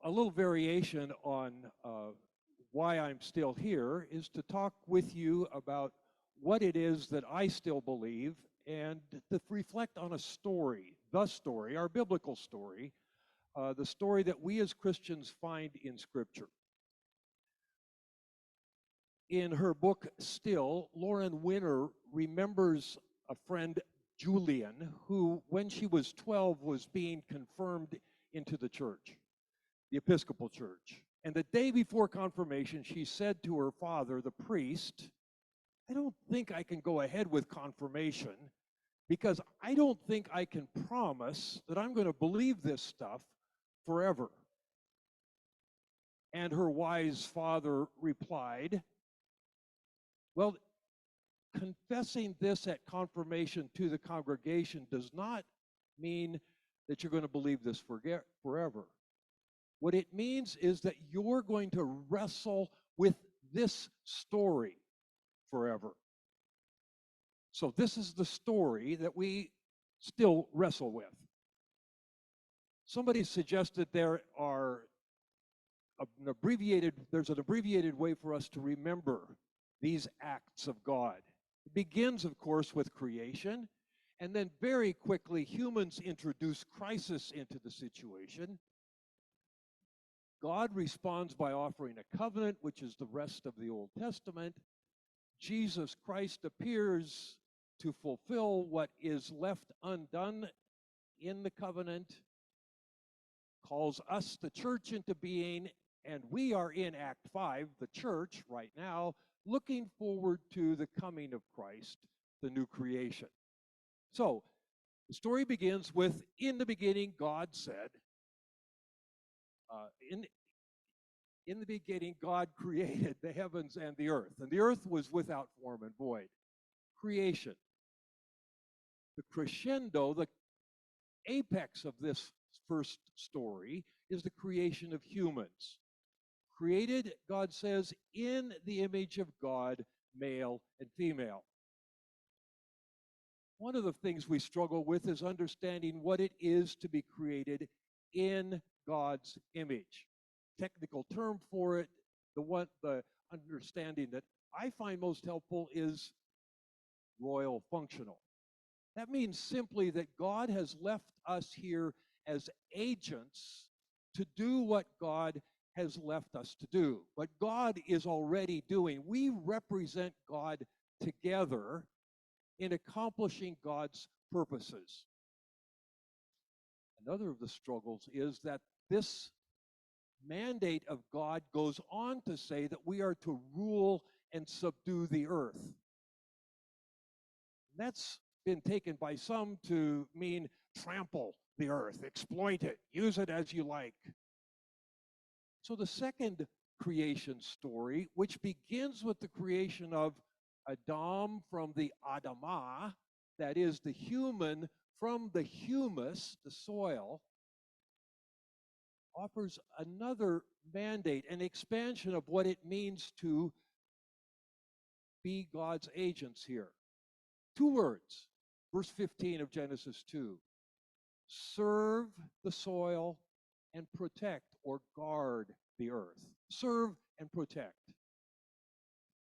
a little variation on why I'm still here is to talk with you about what it is that I still believe and to reflect on a story, the story, our biblical story, the story that we as Christians find in Scripture. In her book, Still, Lauren Winner remembers a friend, Julian, who, when she was 12, was being confirmed into the church, the Episcopal Church. And the day before confirmation, she said to her father, the priest, I don't think I can go ahead with confirmation because I don't think I can promise that I'm going to believe this stuff forever. And her wise father replied, well, confessing this at confirmation to the congregation does not mean that you're going to believe this forever. What it means is that you're going to wrestle with this story forever. So this is the story that we still wrestle with. Somebody suggested there's an abbreviated way for us to remember these acts of God. It begins, of course, with creation, and then very quickly humans introduce crisis into the situation. God responds by offering a covenant, which is the rest of the Old Testament. Jesus Christ appears to fulfill what is left undone in the covenant, calls us, the church, into being, and we are in Act 5, the church, right now, looking forward to the coming of Christ, the new creation. So, the story begins with, in the beginning, God said, in the beginning, God created the heavens and the earth was without form and void. Creation. The crescendo, the apex of this first story is the creation of humans. Created, God says, in the image of God, male and female. One of the things we struggle with is understanding what it is to be created in God's image. Technical term for it, the understanding that I find most helpful is royal functional. That means simply that God has left us here as agents to do what God has left us to do. What God is already doing. We represent God together in accomplishing God's purposes. Another of the struggles is that this mandate of God goes on to say that we are to rule and subdue the earth. That's been taken by some to mean trample the earth, exploit it, use it as you like. So the second creation story, which begins with the creation of Adam from the Adamah, that is the human from the humus, the soil, offers another mandate, an expansion of what it means to be God's agents here. 2 words, verse 15 of Genesis 2. Serve the soil and protect or guard the earth. Serve and protect.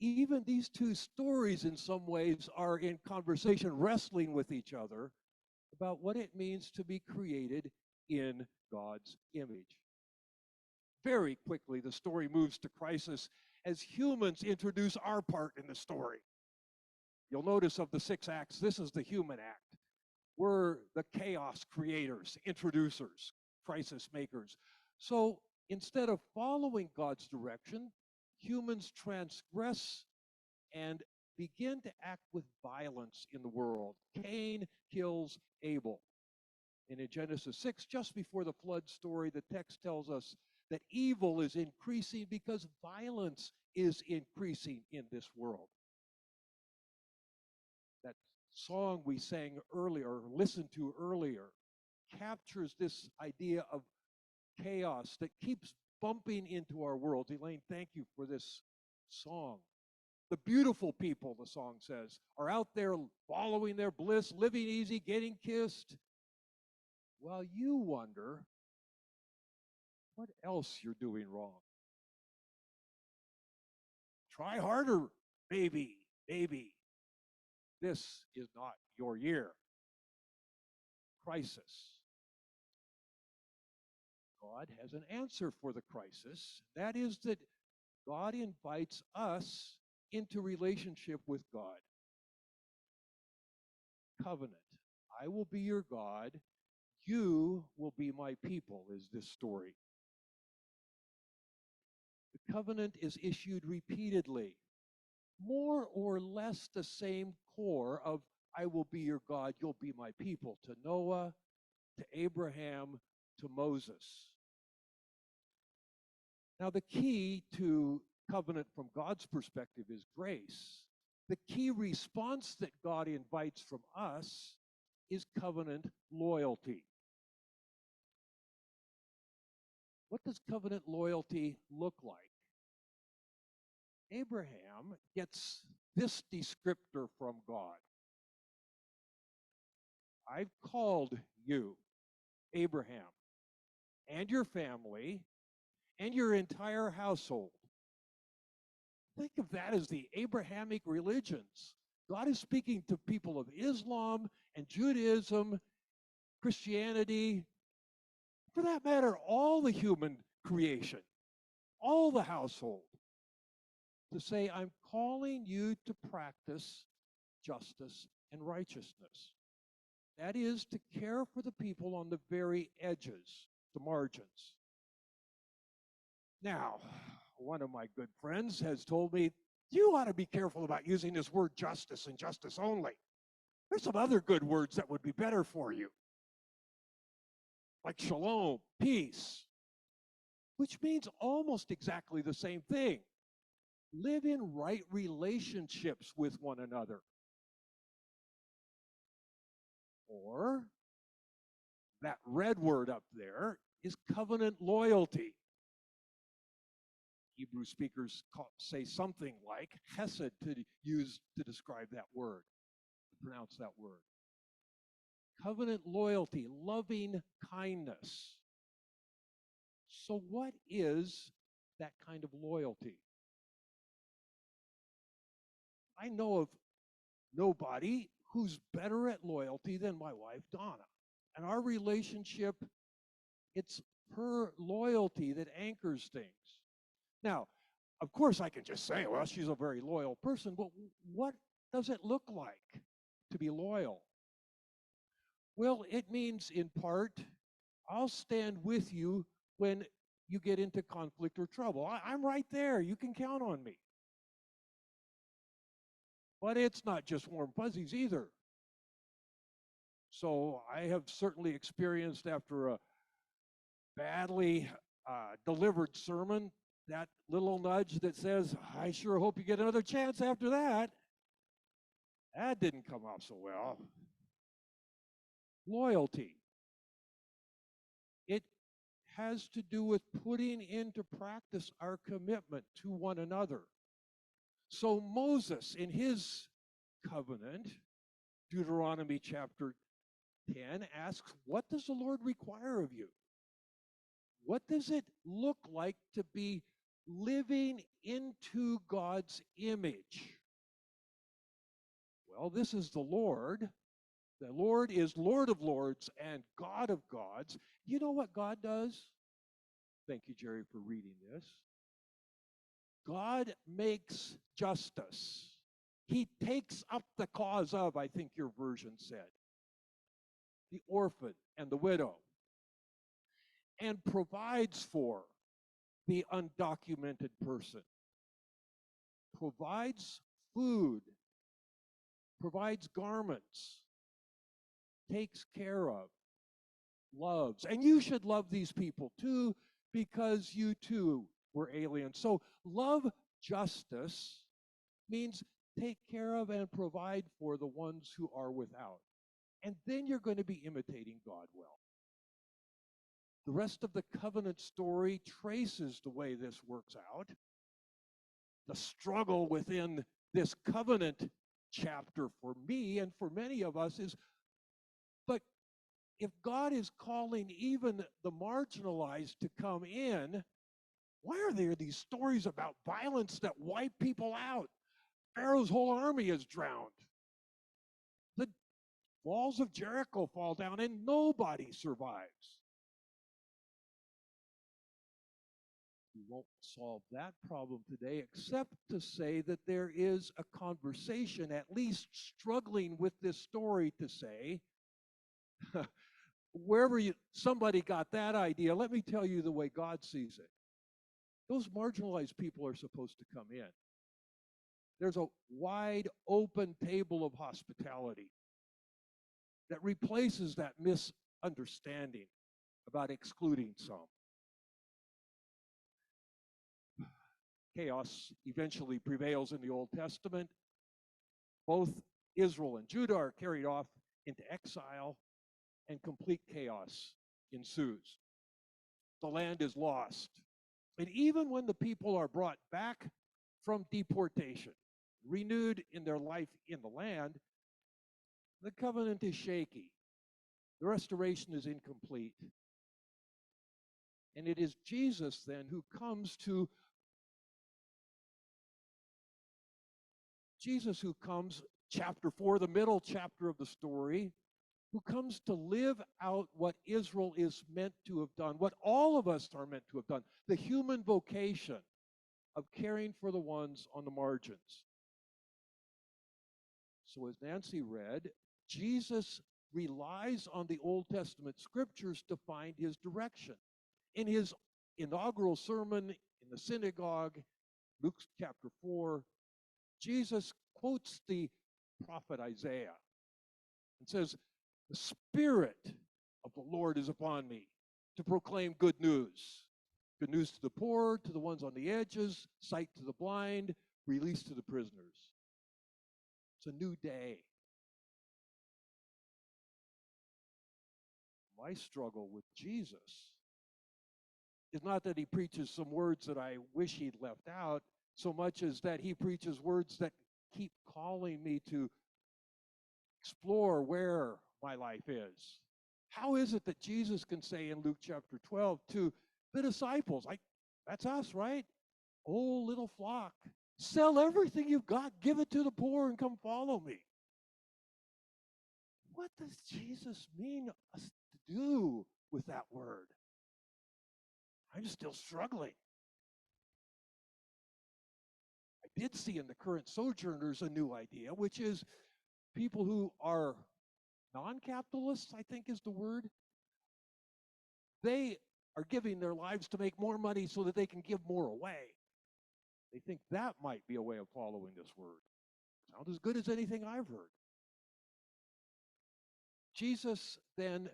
Even these 2 stories in some ways are in conversation, wrestling with each other about what it means to be created in God's image. Very quickly, the story moves to crisis as humans introduce our part in the story. You'll notice of the 6 acts, this is the human act. We're the chaos creators, introducers, crisis makers. So instead of following God's direction, humans transgress and begin to act with violence in the world. Cain kills Abel. And in Genesis 6, just before the flood story, the text tells us that evil is increasing because violence is increasing in this world. That song we sang earlier, or listened to earlier, captures this idea of chaos that keeps bumping into our world. Elaine, thank you for this song. The beautiful people, the song says, are out there following their bliss, living easy, getting kissed, while you wonder, what else you're doing wrong. Try harder, maybe, maybe. This is not your year. Crisis. God has an answer for the crisis. That is that God invites us into relationship with God. Covenant. I will be your God. You will be my people, is this story. The covenant is issued repeatedly, more or less the same core of I will be your God, you'll be my people, to Noah, to Abraham, to Moses. Now, the key to covenant from God's perspective is grace. The key response that God invites from us is covenant loyalty. What does covenant loyalty look like? Abraham gets this descriptor from God. I've called you, Abraham, and your family, and your entire household. Think of that as the Abrahamic religions. God is speaking to people of Islam and Judaism, Christianity, for that matter, all the human creation, all the household, to say, I'm calling you to practice justice and righteousness. That is to care for the people on the very edges, the margins. Now, one of my good friends has told me, you ought to be careful about using this word justice and justice only. There's some other good words that would be better for you, like shalom, peace, which means almost exactly the same thing. Live in right relationships with one another. Or, that red word up there is covenant loyalty. Hebrew speakers say something like chesed to use to describe that word, to pronounce that word. Covenant loyalty, loving kindness. So what is that kind of loyalty? I know of nobody who's better at loyalty than my wife, Donna. And our relationship, it's her loyalty that anchors things. Now, of course, I can just say, well, she's a very loyal person, but what does it look like to be loyal? Well, it means, in part, I'll stand with you when you get into conflict or trouble. I'm right there. You can count on me. But it's not just warm fuzzies either. So I have certainly experienced, after a badly delivered sermon, that little nudge that says, I sure hope you get another chance after that. That didn't come out so well. Loyalty. It has to do with putting into practice our commitment to one another. So Moses, in his covenant, Deuteronomy chapter 10, asks, what does the Lord require of you? What does it look like to be living into God's image? Well, this is the Lord. The Lord is Lord of lords and God of gods. You know what God does? Thank you, Jerry, for reading this. God makes justice. He takes up the cause of, I think your version said, the orphan and the widow, and provides for the undocumented person, provides food, provides garments, takes care of, loves. And you should love these people too, because you too were aliens. So love justice means take care of and provide for the ones who are without. And then you're going to be imitating God well. The rest of the covenant story traces the way this works out. The struggle within this covenant chapter for me and for many of us is, but if God is calling even the marginalized to come in, why are there these stories about violence that wipe people out? Pharaoh's whole army is drowned. The walls of Jericho fall down and nobody survives. We won't solve that problem today except to say that there is a conversation, at least struggling with this story, to say, wherever somebody got that idea, let me tell you the way God sees it. Those marginalized people are supposed to come in. There's a wide open table of hospitality that replaces that misunderstanding about excluding some. Chaos eventually prevails in the Old Testament. Both Israel and Judah are carried off into exile, and complete chaos ensues. The land is lost. And even when the people are brought back from deportation, renewed in their life in the land, the covenant is shaky. The restoration is incomplete. And it is Jesus then who comes, chapter 4, the middle chapter of the story, who comes to live out what Israel is meant to have done, what all of us are meant to have done, the human vocation of caring for the ones on the margins. So as Nancy read, Jesus relies on the Old Testament scriptures to find his direction. In his inaugural sermon in the synagogue, Luke chapter 4, Jesus quotes the prophet Isaiah and says, "The Spirit of the Lord is upon me to proclaim good news. Good news to the poor, to the ones on the edges, sight to the blind, release to the prisoners." It's a new day. My struggle with Jesus is not that he preaches some words that I wish he'd left out, so much as that he preaches words that keep calling me to explore where my life is. How is it that Jesus can say in Luke chapter 12 to the disciples, that's us, right? Oh, little flock, sell everything you've got, give it to the poor, and come follow me. What does Jesus mean us to do with that word? I'm still struggling. I did see in the current sojourners a new idea, which is people who are non-capitalists, I think is the word. They are giving their lives to make more money so that they can give more away. They think that might be a way of following this word. Sounds as good as anything I've heard. Jesus then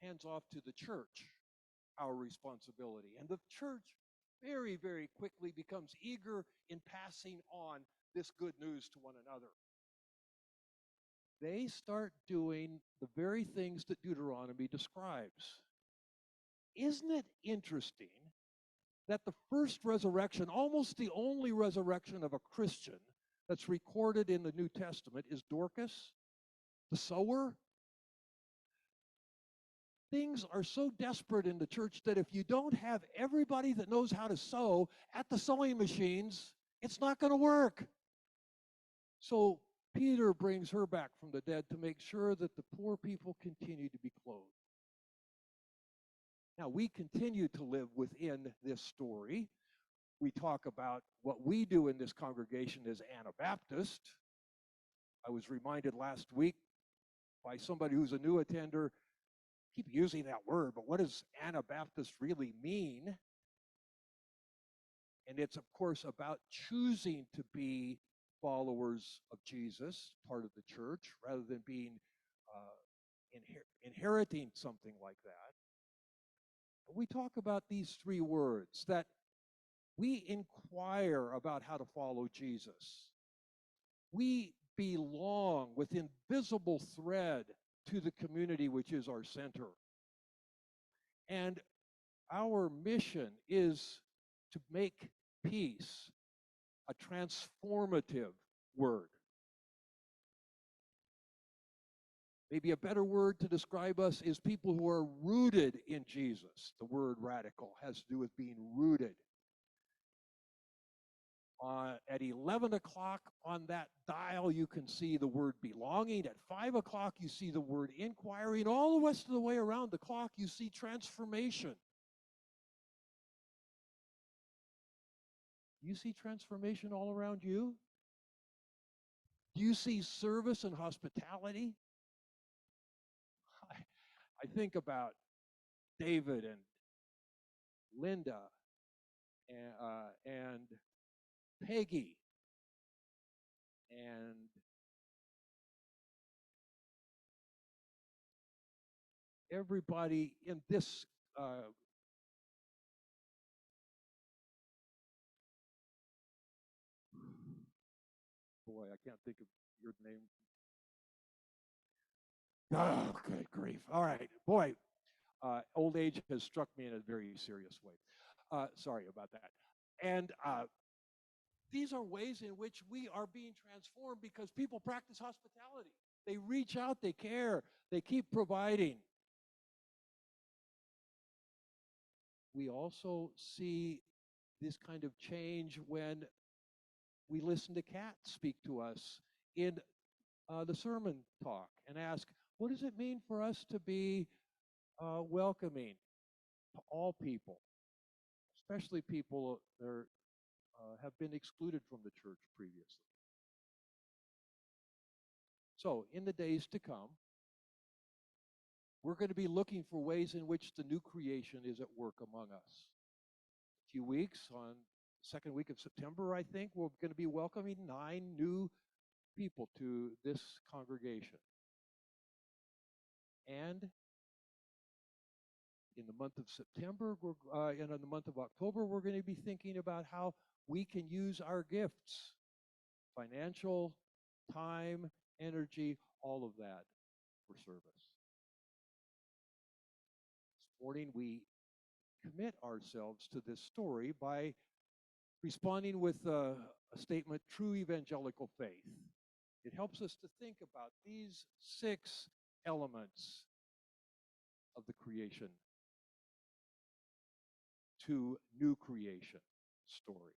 hands off to the church our responsibility. And the church very, very quickly becomes eager in passing on this good news to one another. They start doing the very things that Deuteronomy describes. Isn't it interesting that the first resurrection, almost the only resurrection of a Christian that's recorded in the New Testament, is Dorcas, the sower? Things are so desperate in the church that if you don't have everybody that knows how to sew at the sewing machines, it's not going to work. So Peter brings her back from the dead to make sure that the poor people continue to be clothed. Now, we continue to live within this story. We talk about what we do in this congregation as Anabaptist. I was reminded last week by somebody who's a new attender, keep using that word, but what does Anabaptist really mean? And it's, of course, about choosing to be followers of Jesus, part of the church, rather than being inheriting something like that. But we talk about these three words, that we inquire about how to follow Jesus. We belong with invisible thread to the community which is our center. And our mission is to make peace a transformative word. Maybe a better word to describe us is people who are rooted in Jesus. The word radical has to do with being rooted. At 11 o'clock on that dial, you can see the word belonging. At 5 o'clock, you see the word inquiry. And all the rest of the way around the clock, you see transformation. Do you see transformation all around you? Do you see service and hospitality? I think about David and Linda and Peggy and everybody in this boy, I can't think of your name. Oh, good grief. All right. Boy, old age has struck me in a very serious way. Sorry about that. And these are ways in which we are being transformed because people practice hospitality. They reach out, they care, they keep providing. We also see this kind of change when we listen to Kat speak to us in the sermon talk and ask, what does it mean for us to be welcoming to all people, especially people that have been excluded from the church previously? So, in the days to come, we're going to be looking for ways in which the new creation is at work among us. A few weeks, on the second week of September, I think, we're going to be welcoming 9 new people to this congregation. And in the month of September and in the month of October, we're going to be thinking about how we can use our gifts, financial, time, energy, all of that for service. This morning, we commit ourselves to this story by responding with a statement, true evangelical faith. It helps us to think about these 6 elements of the creation to new creation story.